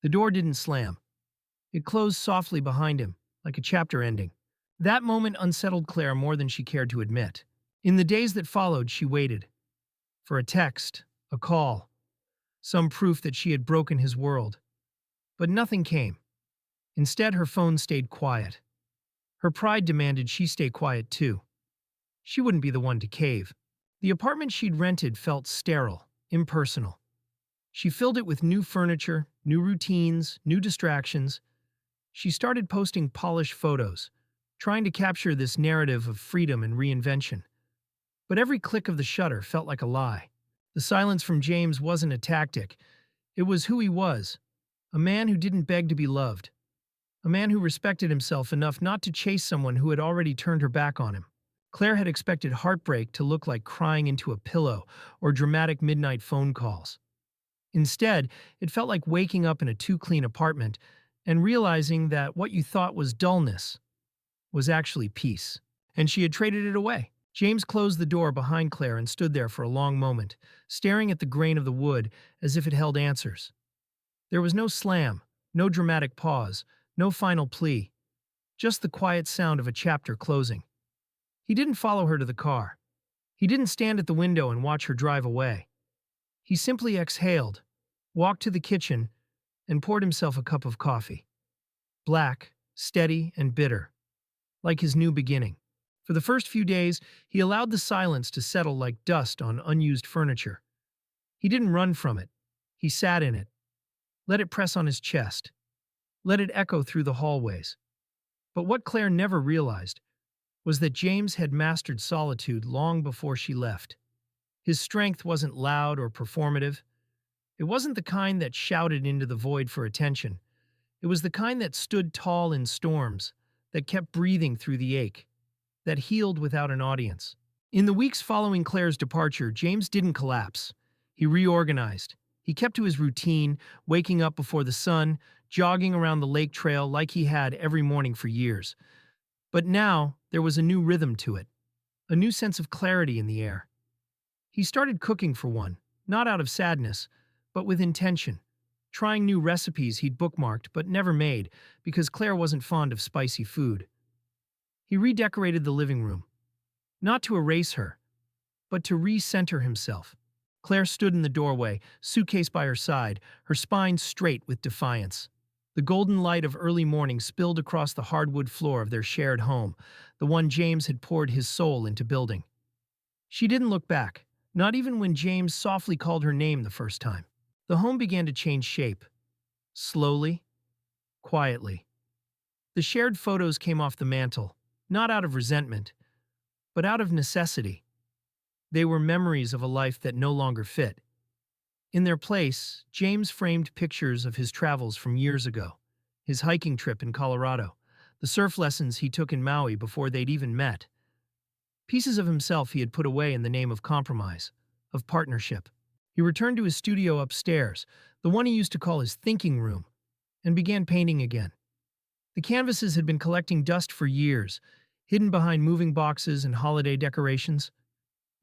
The door didn't slam. It closed softly behind him, like a chapter ending. That moment unsettled Claire more than she cared to admit. In the days that followed, she waited. For a text, a call, some proof that she had broken his world. But nothing came. Instead, her phone stayed quiet. Her pride demanded she stay quiet too. She wouldn't be the one to cave. The apartment she'd rented felt sterile, impersonal. She filled it with new furniture, new routines, new distractions. She started posting polished photos, trying to capture this narrative of freedom and reinvention. But every click of the shutter felt like a lie. The silence from James wasn't a tactic. It was who he was, a man who didn't beg to be loved, a man who respected himself enough not to chase someone who had already turned her back on him. Claire had expected heartbreak to look like crying into a pillow or dramatic midnight phone calls. Instead, it felt like waking up in a too-clean apartment and realizing that what you thought was dullness was actually peace. And she had traded it away. James closed the door behind Claire and stood there for a long moment, staring at the grain of the wood as if it held answers. There was no slam, no dramatic pause, no final plea, just the quiet sound of a chapter closing. He didn't follow her to the car. He didn't stand at the window and watch her drive away. He simply exhaled, walked to the kitchen, and poured himself a cup of coffee. Black, steady, and bitter, like his new beginning. For the first few days, he allowed the silence to settle like dust on unused furniture. He didn't run from it. He sat in it. Let it press on his chest. Let it echo through the hallways. But what Claire never realized was that James had mastered solitude long before she left. His strength wasn't loud or performative. It wasn't the kind that shouted into the void for attention. It was the kind that stood tall in storms, that kept breathing through the ache, that healed without an audience. In the weeks following Claire's departure, James didn't collapse. He reorganized. He kept to his routine, waking up before the sun, jogging around the lake trail like he had every morning for years. But now, there was a new rhythm to it, a new sense of clarity in the air. He started cooking for one, not out of sadness, but with intention, trying new recipes he'd bookmarked but never made because Claire wasn't fond of spicy food. He redecorated the living room, not to erase her, but to recenter himself. Claire stood in the doorway, suitcase by her side, her spine straight with defiance. The golden light of early morning spilled across the hardwood floor of their shared home, the one James had poured his soul into building. She didn't look back, not even when James softly called her name the first time. The home began to change shape. Slowly, quietly. The shared photos came off the mantel, not out of resentment, but out of necessity. They were memories of a life that no longer fit. In their place, James framed pictures of his travels from years ago, his hiking trip in Colorado, the surf lessons he took in Maui before they'd even met. Pieces of himself he had put away in the name of compromise, of partnership. He returned to his studio upstairs, the one he used to call his thinking room, and began painting again. The canvases had been collecting dust for years, hidden behind moving boxes and holiday decorations.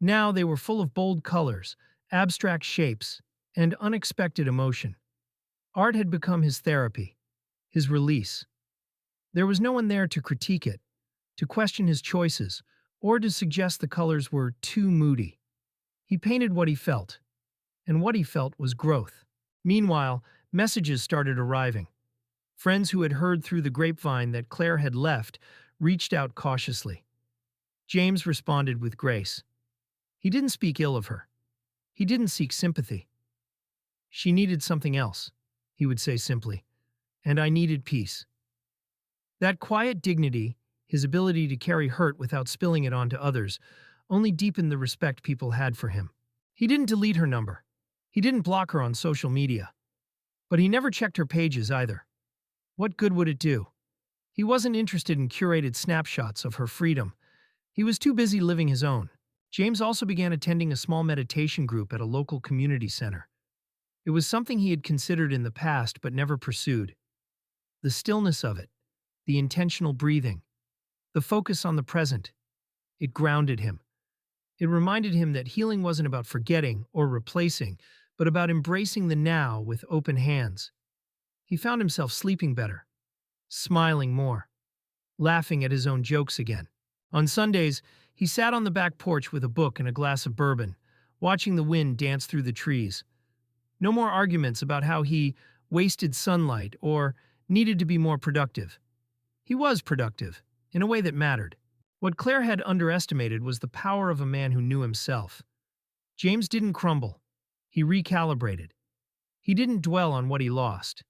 Now they were full of bold colors, abstract shapes, and unexpected emotion. Art had become his therapy, his release. There was no one there to critique it, to question his choices, or to suggest the colors were too moody. He painted what he felt, and what he felt was growth. Meanwhile, messages started arriving. Friends who had heard through the grapevine that Claire had left reached out cautiously. James responded with grace. He didn't speak ill of her. He didn't seek sympathy. She needed something else, he would say simply, and I needed peace. That quiet dignity, his ability to carry hurt without spilling it onto others, only deepened the respect people had for him. He didn't delete her number. He didn't block her on social media. But he never checked her pages either. What good would it do? He wasn't interested in curated snapshots of her freedom. He was too busy living his own. James also began attending a small meditation group at a local community center. It was something he had considered in the past but never pursued. The stillness of it, the intentional breathing, the focus on the present, it grounded him. It reminded him that healing wasn't about forgetting or replacing, but about embracing the now with open hands. He found himself sleeping better, smiling more, laughing at his own jokes again. On Sundays, he sat on the back porch with a book and a glass of bourbon, watching the wind dance through the trees. No more arguments about how he wasted sunlight or needed to be more productive. He was productive, in a way that mattered. What Claire had underestimated was the power of a man who knew himself. James didn't crumble. He recalibrated. He didn't dwell on what he lost.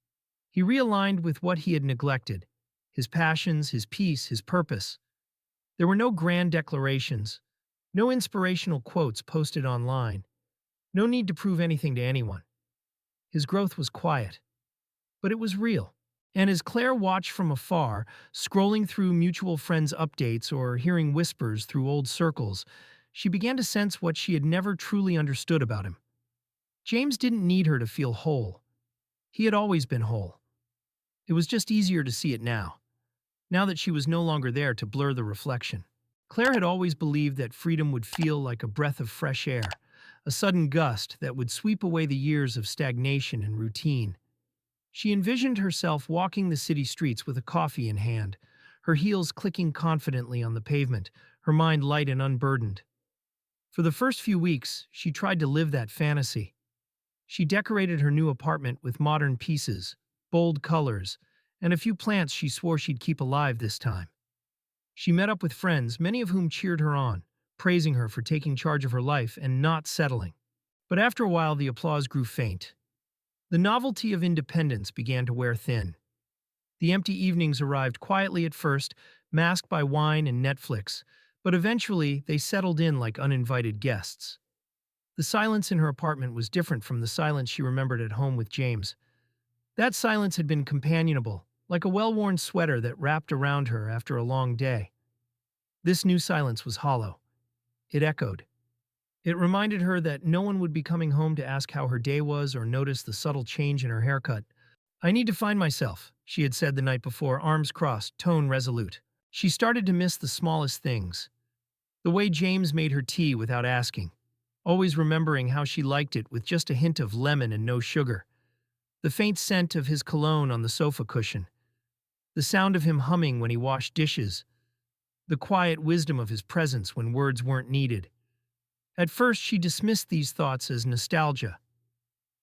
He realigned with what he had neglected: his passions, his peace, his purpose. There were no grand declarations, no inspirational quotes posted online, no need to prove anything to anyone. His growth was quiet, but it was real. And as Claire watched from afar, scrolling through mutual friends' updates or hearing whispers through old circles, she began to sense what she had never truly understood about him. James didn't need her to feel whole. He had always been whole. It was just easier to see it now that she was no longer there to blur the reflection. Claire had always believed that freedom would feel like a breath of fresh air, a sudden gust that would sweep away the years of stagnation and routine. She envisioned herself walking the city streets with a coffee in hand, her heels clicking confidently on the pavement, her mind light and unburdened. For the first few weeks, she tried to live that fantasy. She decorated her new apartment with modern pieces, bold colors, and a few plants she swore she'd keep alive this time. She met up with friends, many of whom cheered her on, praising her for taking charge of her life and not settling. But after a while, the applause grew faint. The novelty of independence began to wear thin. The empty evenings arrived quietly at first, masked by wine and Netflix, but eventually they settled in like uninvited guests. The silence in her apartment was different from the silence she remembered at home with James. That silence had been companionable, like a well-worn sweater that wrapped around her after a long day. This new silence was hollow. It echoed. It reminded her that no one would be coming home to ask how her day was or notice the subtle change in her haircut. "I need to find myself," she had said the night before, arms crossed, tone resolute. She started to miss the smallest things. The way James made her tea without asking, always remembering how she liked it with just a hint of lemon and no sugar. The faint scent of his cologne on the sofa cushion. The sound of him humming when he washed dishes. The quiet wisdom of his presence when words weren't needed. At first, she dismissed these thoughts as nostalgia.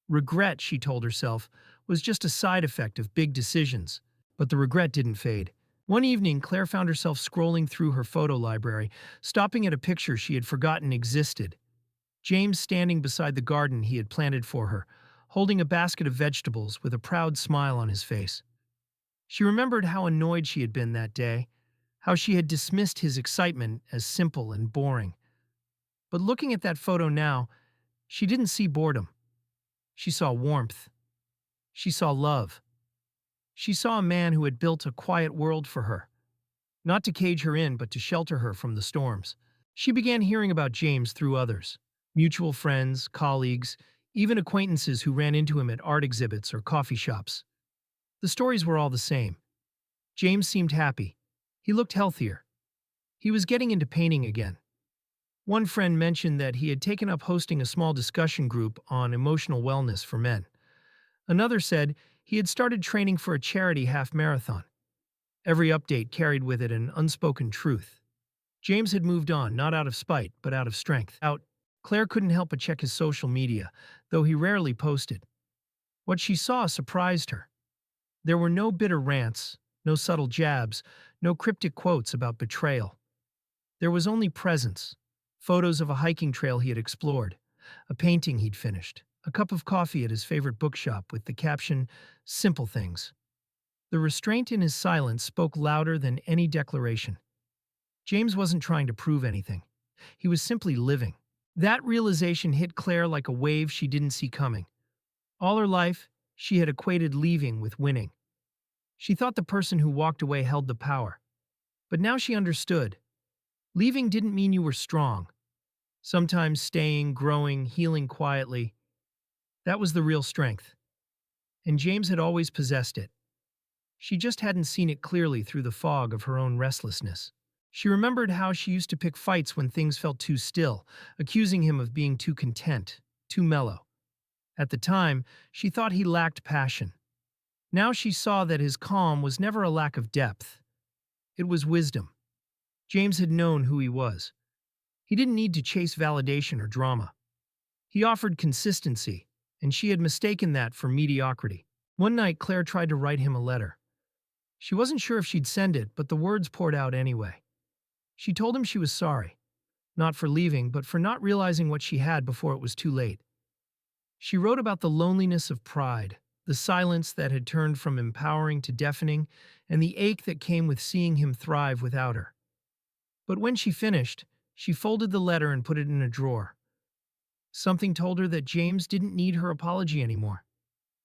Regret, she told herself, was just a side effect of big decisions. But the regret didn't fade. One evening, Claire found herself scrolling through her photo library, stopping at a picture she had forgotten existed. James standing beside the garden he had planted for her, holding a basket of vegetables with a proud smile on his face. She remembered how annoyed she had been that day, how she had dismissed his excitement as simple and boring. But looking at that photo now, she didn't see boredom. She saw warmth. She saw love. She saw a man who had built a quiet world for her, not to cage her in, but to shelter her from the storms. She began hearing about James through others, mutual friends, colleagues, even acquaintances who ran into him at art exhibits or coffee shops. The stories were all the same. James seemed happy. He looked healthier. He was getting into painting again. One friend mentioned that he had taken up hosting a small discussion group on emotional wellness for men. Another said he had started training for a charity half-marathon. Every update carried with it an unspoken truth. James had moved on, not out of spite, but out of strength. Claire couldn't help but check his social media, though he rarely posted. What she saw surprised her. There were no bitter rants, no subtle jabs, no cryptic quotes about betrayal. There was only presence. Photos of a hiking trail he had explored, a painting he'd finished, a cup of coffee at his favorite bookshop with the caption, "Simple Things." The restraint in his silence spoke louder than any declaration. James wasn't trying to prove anything. He was simply living. That realization hit Claire like a wave she didn't see coming. All her life, she had equated leaving with winning. She thought the person who walked away held the power. But now she understood. Leaving didn't mean you were strong. Sometimes staying, growing, healing quietly, that was the real strength. And James had always possessed it. She just hadn't seen it clearly through the fog of her own restlessness. She remembered how she used to pick fights when things felt too still, accusing him of being too content, too mellow. At the time, she thought he lacked passion. Now she saw that his calm was never a lack of depth. It was wisdom. James had known who he was. He didn't need to chase validation or drama. He offered consistency, and she had mistaken that for mediocrity. One night, Claire tried to write him a letter. She wasn't sure if she'd send it, but the words poured out anyway. She told him she was sorry, not for leaving, but for not realizing what she had before it was too late. She wrote about the loneliness of pride, the silence that had turned from empowering to deafening, and the ache that came with seeing him thrive without her. But when she finished, she folded the letter and put it in a drawer. Something told her that James didn't need her apology anymore.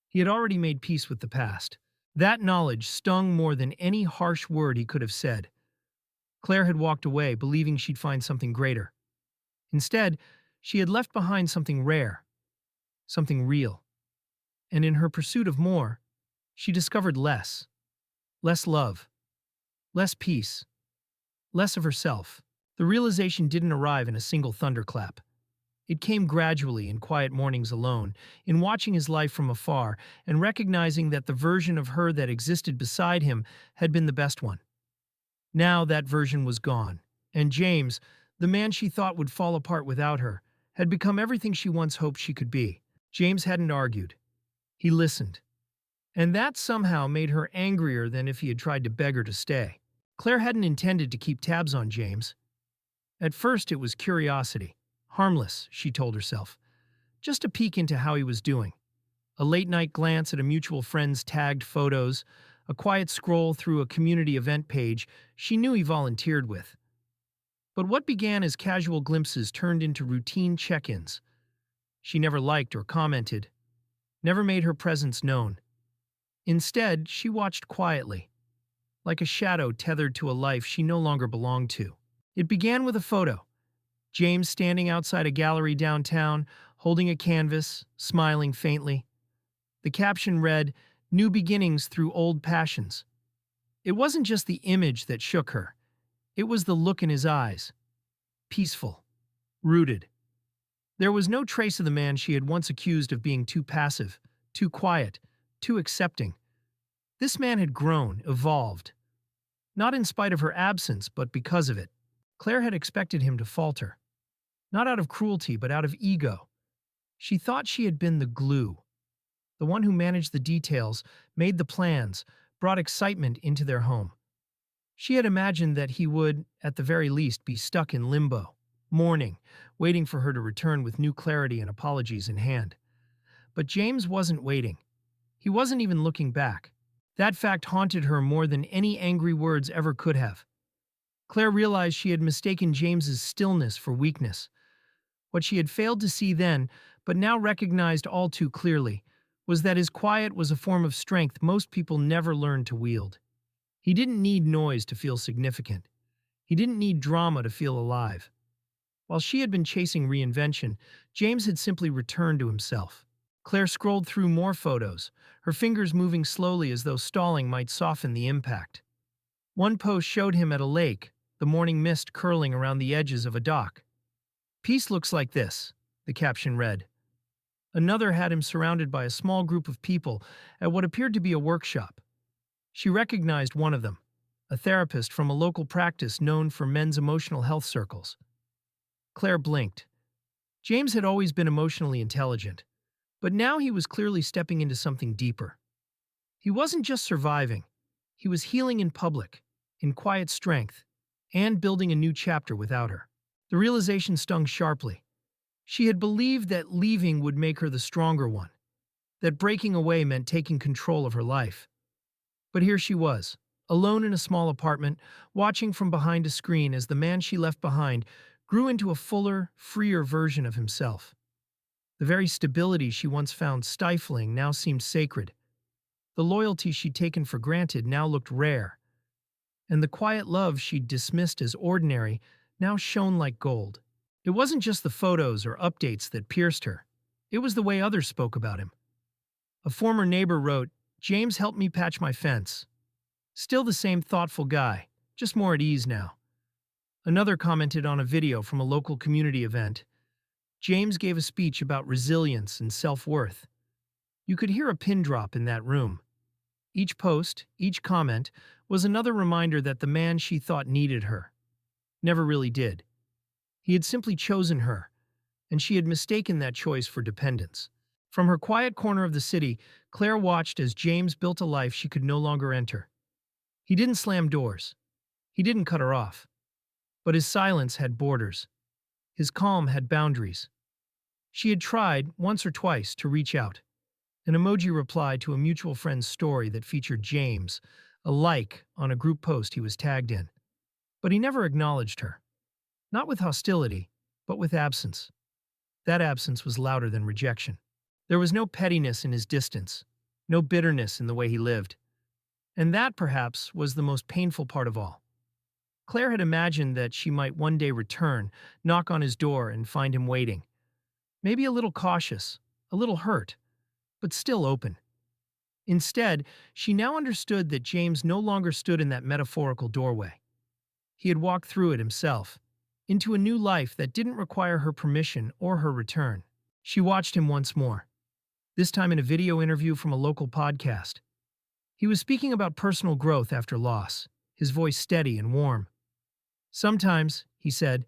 He had already made peace with the past. That knowledge stung more than any harsh word he could have said. Claire had walked away, believing she'd find something greater. Instead, she had left behind something rare, something real. And in her pursuit of more, she discovered less. Less love. Less peace. Less of herself. The realization didn't arrive in a single thunderclap. It came gradually in quiet mornings alone, in watching his life from afar and recognizing that the version of her that existed beside him had been the best one. Now that version was gone, and James, the man she thought would fall apart without her, had become everything she once hoped she could be. James hadn't argued. He listened. And that somehow made her angrier than if he had tried to beg her to stay. Claire hadn't intended to keep tabs on James. At first, it was curiosity. Harmless, she told herself. Just a peek into how he was doing. A late-night glance at a mutual friend's tagged photos, a quiet scroll through a community event page she knew he volunteered with. But what began as casual glimpses turned into routine check-ins. She never liked or commented, never made her presence known. Instead, she watched quietly, like a shadow tethered to a life she no longer belonged to. It began with a photo. James standing outside a gallery downtown, holding a canvas, smiling faintly. The caption read, "New beginnings through old passions." It wasn't just the image that shook her. It was the look in his eyes. Peaceful. Rooted. There was no trace of the man she had once accused of being too passive, too quiet, too accepting. This man had grown, evolved. Not in spite of her absence, but because of it. Claire had expected him to falter. Not out of cruelty, but out of ego. She thought she had been the glue. The one who managed the details, made the plans, brought excitement into their home. She had imagined that he would, at the very least, be stuck in limbo, mourning, waiting for her to return with new clarity and apologies in hand. But James wasn't waiting. He wasn't even looking back. That fact haunted her more than any angry words ever could have. Claire realized she had mistaken James's stillness for weakness. What she had failed to see then, but now recognized all too clearly, was that his quiet was a form of strength most people never learn to wield. He didn't need noise to feel significant. He didn't need drama to feel alive. While she had been chasing reinvention, James had simply returned to himself. Claire scrolled through more photos, her fingers moving slowly as though stalling might soften the impact. One post showed him at a lake, the morning mist curling around the edges of a dock. "Peace looks like this," the caption read. Another had him surrounded by a small group of people at what appeared to be a workshop. She recognized one of them, a therapist from a local practice known for men's emotional health circles. Claire blinked. James had always been emotionally intelligent, but now he was clearly stepping into something deeper. He wasn't just surviving, he was healing in public, in quiet strength, and building a new chapter without her. The realization stung sharply. She had believed that leaving would make her the stronger one, that breaking away meant taking control of her life. But here she was, alone in a small apartment, watching from behind a screen as the man she left behind grew into a fuller, freer version of himself. The very stability she once found stifling now seemed sacred. The loyalty she'd taken for granted now looked rare. And the quiet love she'd dismissed as ordinary now shone like gold. It wasn't just the photos or updates that pierced her. It was the way others spoke about him. A former neighbor wrote, "James helped me patch my fence. Still the same thoughtful guy, just more at ease now." Another commented on a video from a local community event. James gave a speech about resilience and self-worth. You could hear a pin drop in that room. Each post, each comment, was another reminder that the man she thought needed her never really did. He had simply chosen her, and she had mistaken that choice for dependence. From her quiet corner of the city, Claire watched as James built a life she could no longer enter. He didn't slam doors. He didn't cut her off. But his silence had borders. His calm had boundaries. She had tried, once or twice, to reach out. An emoji reply to a mutual friend's story that featured James, a like on a group post he was tagged in. But he never acknowledged her. Not with hostility, but with absence. That absence was louder than rejection. There was no pettiness in his distance, no bitterness in the way he lived. And that, perhaps, was the most painful part of all. Claire had imagined that she might one day return, knock on his door, and find him waiting. Maybe a little cautious, a little hurt, but still open. Instead, she now understood that James no longer stood in that metaphorical doorway. He had walked through it himself, into a new life that didn't require her permission or her return. She watched him once more, this time in a video interview from a local podcast. He was speaking about personal growth after loss, his voice steady and warm. "Sometimes," he said,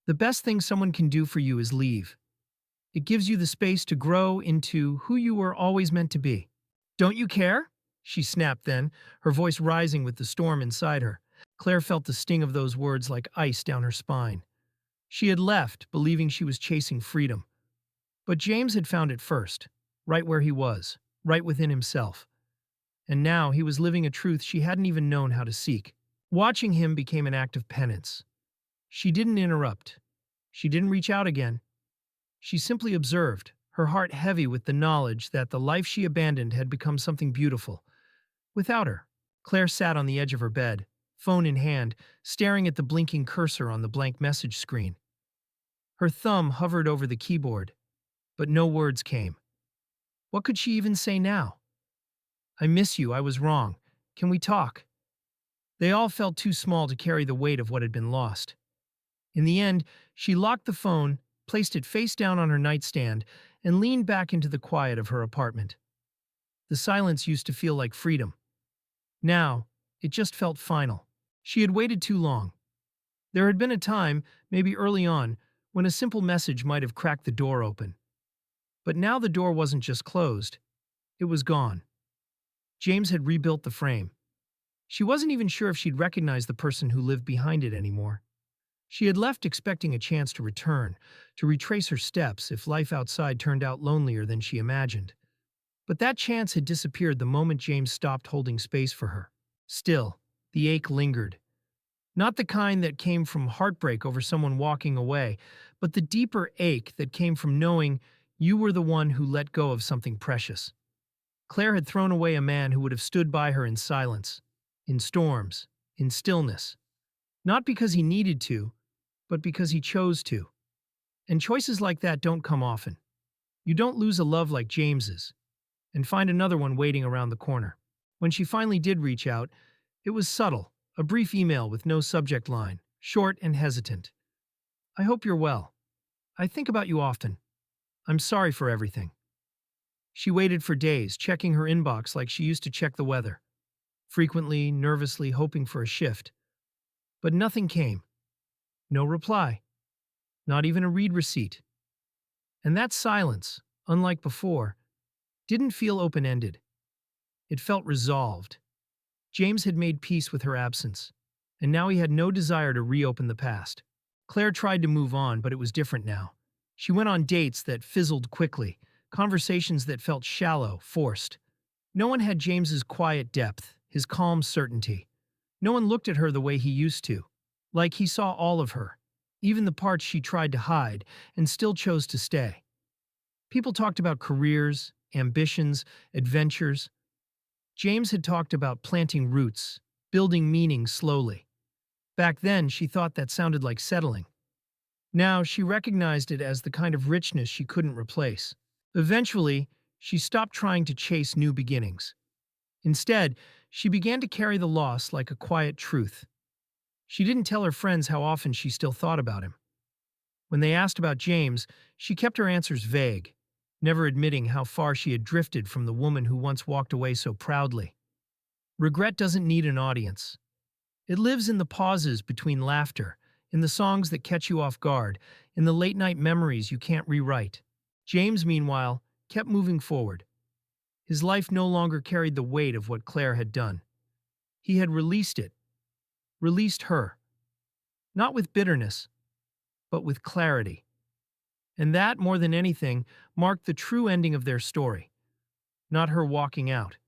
"the best thing someone can do for you is leave. It gives you the space to grow into who you were always meant to be." "Don't you care?" she snapped then, her voice rising with the storm inside her. Claire felt the sting of those words like ice down her spine. She had left, believing she was chasing freedom. But James had found it first, right where he was, right within himself. And now he was living a truth she hadn't even known how to seek. Watching him became an act of penance. She didn't interrupt. She didn't reach out again. She simply observed, her heart heavy with the knowledge that the life she abandoned had become something beautiful. Without her, Claire sat on the edge of her bed, phone in hand, staring at the blinking cursor on the blank message screen. Her thumb hovered over the keyboard, but no words came. What could she even say now? "I miss you, I was wrong. Can we talk?" They all felt too small to carry the weight of what had been lost. In the end, she locked the phone, placed it face down on her nightstand, and leaned back into the quiet of her apartment. The silence used to feel like freedom. Now, it just felt final. She had waited too long. There had been a time, maybe early on, when a simple message might have cracked the door open. But now the door wasn't just closed. It was gone. James had rebuilt the frame. She wasn't even sure if she'd recognize the person who lived behind it anymore. She had left expecting a chance to return, to retrace her steps if life outside turned out lonelier than she imagined. But that chance had disappeared the moment James stopped holding space for her. Still, the ache lingered. Not the kind that came from heartbreak over someone walking away, but the deeper ache that came from knowing you were the one who let go of something precious. Claire had thrown away a man who would have stood by her in silence, in storms, in stillness. Not because he needed to, but because he chose to. And choices like that don't come often. You don't lose a love like James's, and find another one waiting around the corner. When she finally did reach out, it was subtle, a brief email with no subject line, short and hesitant. "I hope you're well. I think about you often. I'm sorry for everything." She waited for days, checking her inbox like she used to check the weather, frequently, nervously, hoping for a shift. But nothing came. No reply. Not even a read receipt. And that silence, unlike before, didn't feel open-ended. It felt resolved. James had made peace with her absence, and now he had no desire to reopen the past. Claire tried to move on, but it was different now. She went on dates that fizzled quickly, conversations that felt shallow, forced. No one had James's quiet depth, his calm certainty. No one looked at her the way he used to, like he saw all of her, even the parts she tried to hide and still chose to stay. People talked about careers, ambitions, adventures. James had talked about planting roots, building meaning slowly. Back then, she thought that sounded like settling. Now, she recognized it as the kind of richness she couldn't replace. Eventually, she stopped trying to chase new beginnings. Instead, she began to carry the loss like a quiet truth. She didn't tell her friends how often she still thought about him. When they asked about James, she kept her answers vague, never admitting how far she had drifted from the woman who once walked away so proudly. Regret doesn't need an audience. It lives in the pauses between laughter, in the songs that catch you off guard, in the late-night memories you can't rewrite. James, meanwhile, kept moving forward. His life no longer carried the weight of what Claire had done. He had released it, released her, not with bitterness, but with clarity. And that, more than anything, marked the true ending of their story. Not her walking out.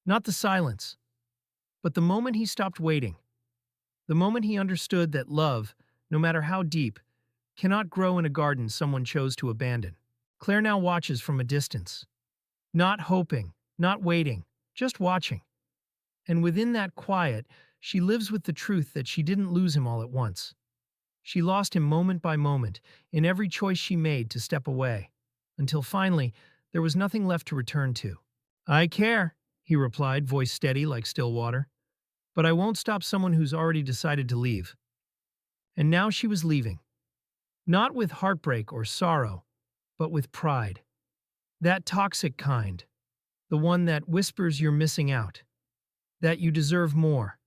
Not the silence, but the moment he stopped waiting. The moment he understood that love, no matter how deep, cannot grow in a garden someone chose to abandon. Claire now watches from a distance. Not hoping, not waiting, just watching. And within that quiet, she lives with the truth that she didn't lose him all at once. She lost him moment by moment, in every choice she made to step away, until finally, there was nothing left to return to. "I care," he replied, voice steady like still water. "But I won't stop someone who's already decided to leave." And now she was leaving. Not with heartbreak or sorrow, but with pride. That toxic kind. The one that whispers you're missing out. That you deserve more.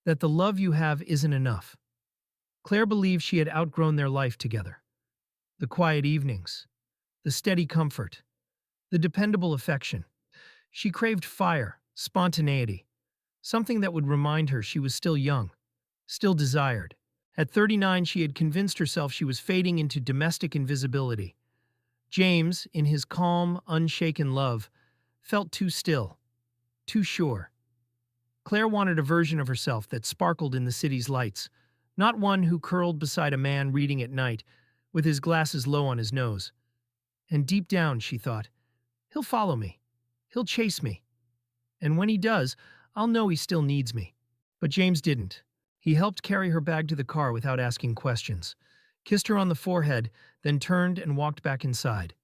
That the love you have isn't enough. Claire believed she had outgrown their life together. The quiet evenings. The steady comfort. The dependable affection. She craved fire, spontaneity. Something that would remind her she was still young. Still desired. At 39, she had convinced herself she was fading into domestic invisibility. James, in his calm, unshaken love, felt too still, too sure. Claire wanted a version of herself that sparkled in the city's lights, not one who curled beside a man reading at night, with his glasses low on his nose. And deep down, she thought, he'll follow me. He'll chase me. And when he does, I'll know he still needs me. But James didn't. He helped carry her bag to the car without asking questions, kissed her on the forehead, then turned and walked back inside.